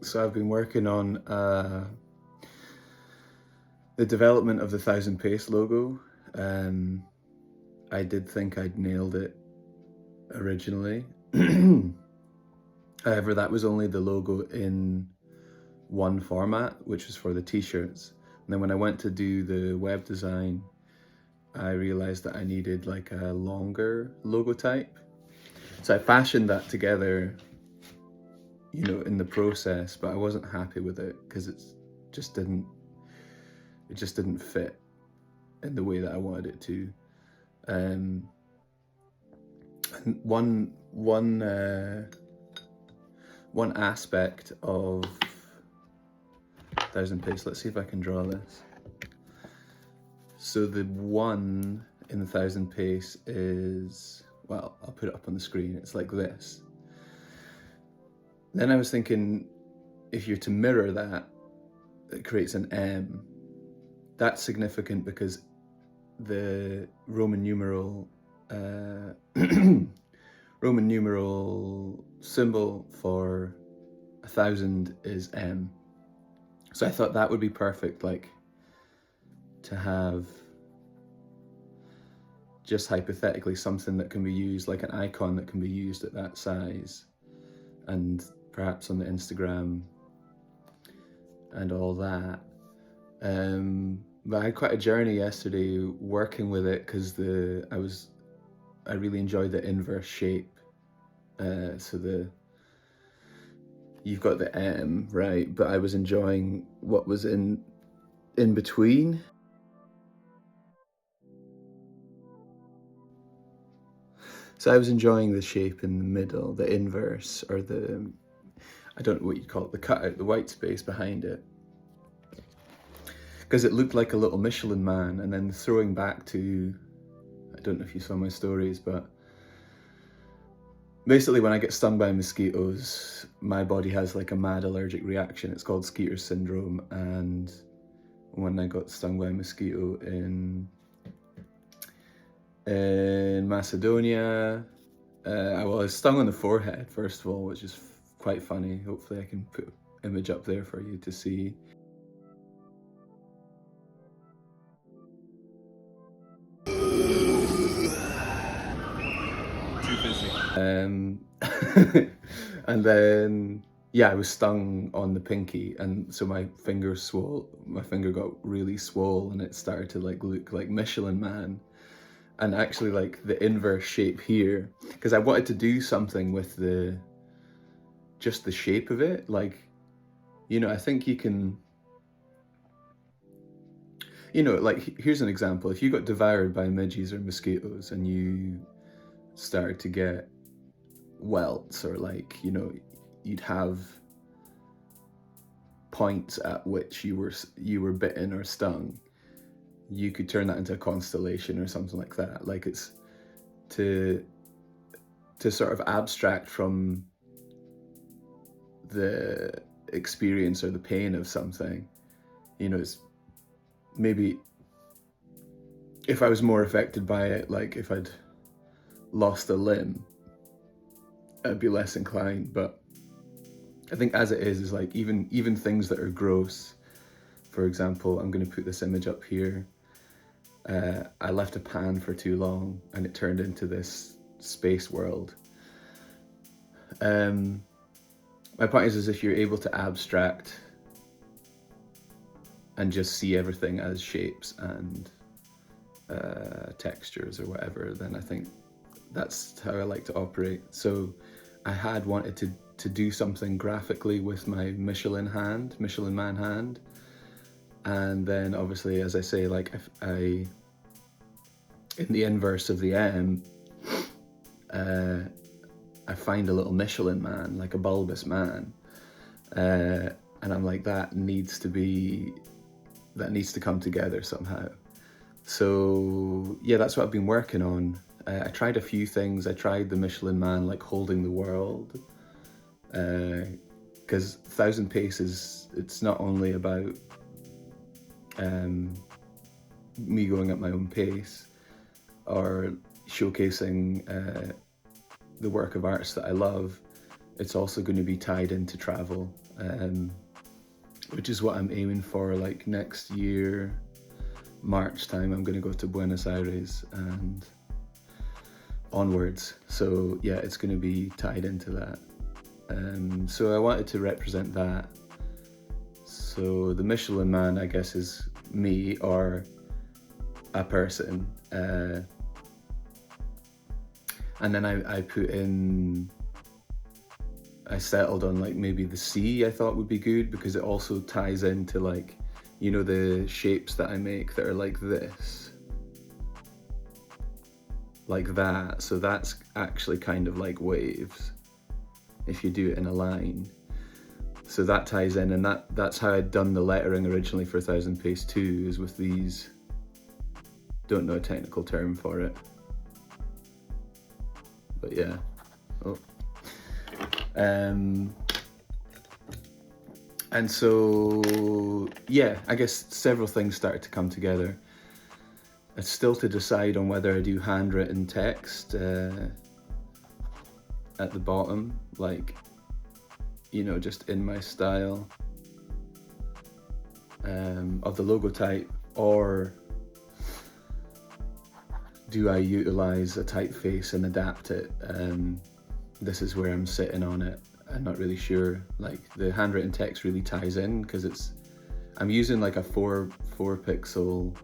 So I've been working on the development of the 1000 Pace logo. I did think I'd nailed it originally. However, that was only the logo in one format, which was for the t-shirts. And then when I went to do the web design, I realized that I needed like a longer logo type. So I fashioned that together, in the process, but I wasn't happy with it because it just didn't fit in the way that I wanted it to. And one aspect of 1000 Pace, let's see if I can draw this. So the one in the 1000 Pace is, well, I'll put it up on the screen. It's like this. Then I was thinking, if you're to mirror that, it creates an M. That's significant because the Roman numeral Roman numeral symbol for 1000 is M. So I thought that would be perfect, like to have just hypothetically something that can be used, like an icon that can be used at that size, and perhaps on the Instagram and all that. But I had quite a journey yesterday working with it because I really enjoyed the inverse shape. So you've got the M, right? But I was enjoying what was in between. So I was enjoying the shape in the middle, the inverse, or I don't know what you'd call it, the cutout, the white space behind it. Because it looked like a little Michelin man. And then throwing back to, I don't know if you saw my stories, but basically when I get stung by mosquitoes, my body has like a mad allergic reaction. It's called Skeeter syndrome. And when I got stung by a mosquito in Macedonia, I was stung on the forehead, first of all, which is quite funny. Hopefully I can put an image up there for you to see. And then, yeah, I was stung on the pinky, and so my finger got really swole, and it started to like look like Michelin Man. And actually like the inverse shape here, because I wanted to do something with just the shape of it. Like, I think you can, like, here's an example. If you got devoured by midges or mosquitoes and you started to get welts, or like, you'd have points at which you were bitten or stung, you could turn that into a constellation or something like that. Like, it's to sort of abstract from the experience or the pain of something. It's maybe if I was more affected by it, like if I'd lost a limb, I'd be less inclined. But I think as it is like even things that are gross. For example, I'm going to put this image up here. I left a pan for too long and it turned into this space world. My point is if you're able to abstract and just see everything as shapes and textures or whatever, then I think that's how I like to operate. So I had wanted to do something graphically with my Michelin Man hand. And then obviously, as I say, like in the inverse of the M, I find a little Michelin Man, like a bulbous man. And I'm like, that needs to come together somehow. So yeah, that's what I've been working on. I tried a few things. I tried the Michelin Man, like holding the world. Because 1000 Pace it's not only about me going at my own pace or showcasing the work of artists that I love. it's also going to be tied into travel, which is what I'm aiming for. Like next year, March time, I'm going to go to Buenos Aires and onwards. So yeah, it's going to be tied into that. So I wanted to represent that. So the Michelin Man, I guess, is me or a person. And then I put in, I settled on like maybe the sea I thought would be good, because it also ties into like, you know, the shapes that I make that are like this. Like that. So that's actually kind of like waves if you do it in a line. So that ties in, and that's how I'd done the lettering originally for 1000 Pace 2, is with these, don't know a technical term for it, but yeah. Oh. And so yeah, I guess several things started to come together. It's still to decide on whether I do handwritten text at the bottom, like, you know, just in my style of the logo type, or do I utilize a typeface and adapt it? This is where I'm sitting on it. I'm not really sure. Like the handwritten text really ties in because I'm using like a four pixel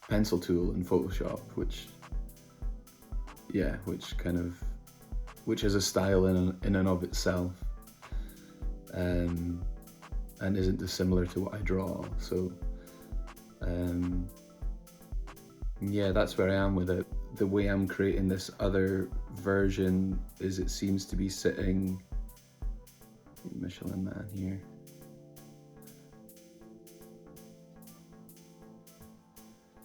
pencil tool in Photoshop, which is a style in and of itself, and isn't dissimilar to what I draw. So yeah, that's where I am with it. The way I'm creating this other version is it seems to be sitting, Michelin Man here.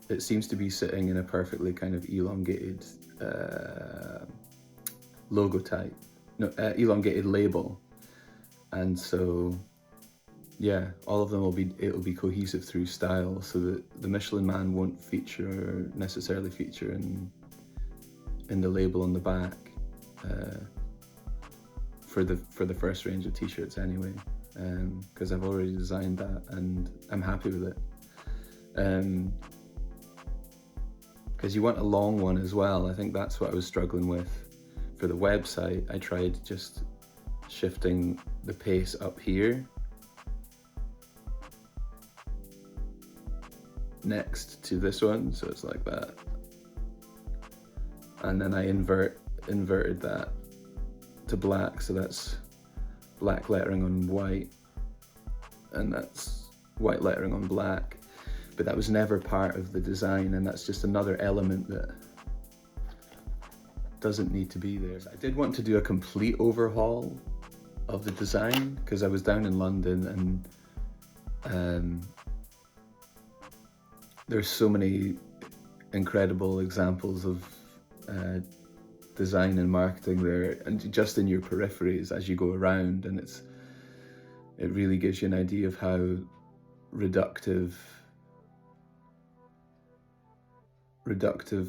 It seems to be sitting in a perfectly kind of elongated logo type, no, elongated label. And so, yeah, all of them it'll be cohesive through style, so that the Michelin Man won't necessarily feature in the label on the back for the first range of t-shirts anyway, because I've already designed that and I'm happy with it. Because you want a long one as well. I think that's what I was struggling with for the website. I tried just shifting the pace up here next to this one, so it's like that, and then I inverted that to black, so that's black lettering on white, and that's white lettering on black. But that was never part of the design, and that's just another element that doesn't need to be there. I did want to do a complete overhaul of the design, because I was down in London and there's so many incredible examples of design and marketing there, and just in your peripheries as you go around, and it really gives you an idea of how reductive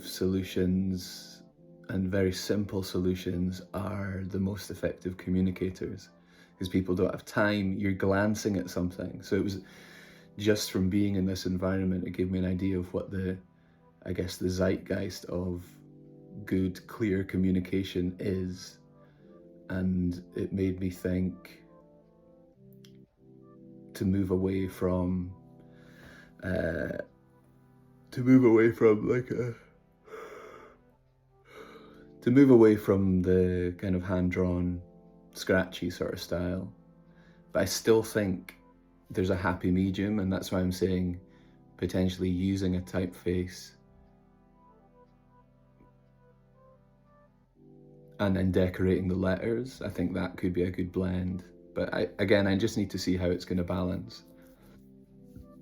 solutions and very simple solutions are the most effective communicators, because people don't have time. You're glancing at something. So it was just from being in this environment, it gave me an idea of what the zeitgeist of good, clear communication is. And it made me think to move away from the kind of hand-drawn, scratchy sort of style. But I still think there's a happy medium, and that's why I'm saying potentially using a typeface and then decorating the letters. I think that could be a good blend. But I just need to see how it's going to balance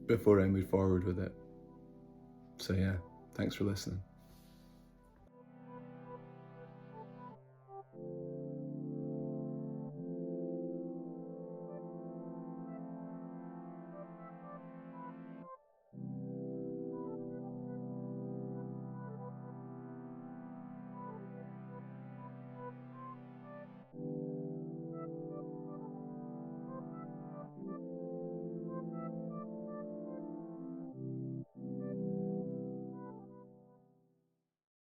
before I move forward with it. So yeah, thanks for listening.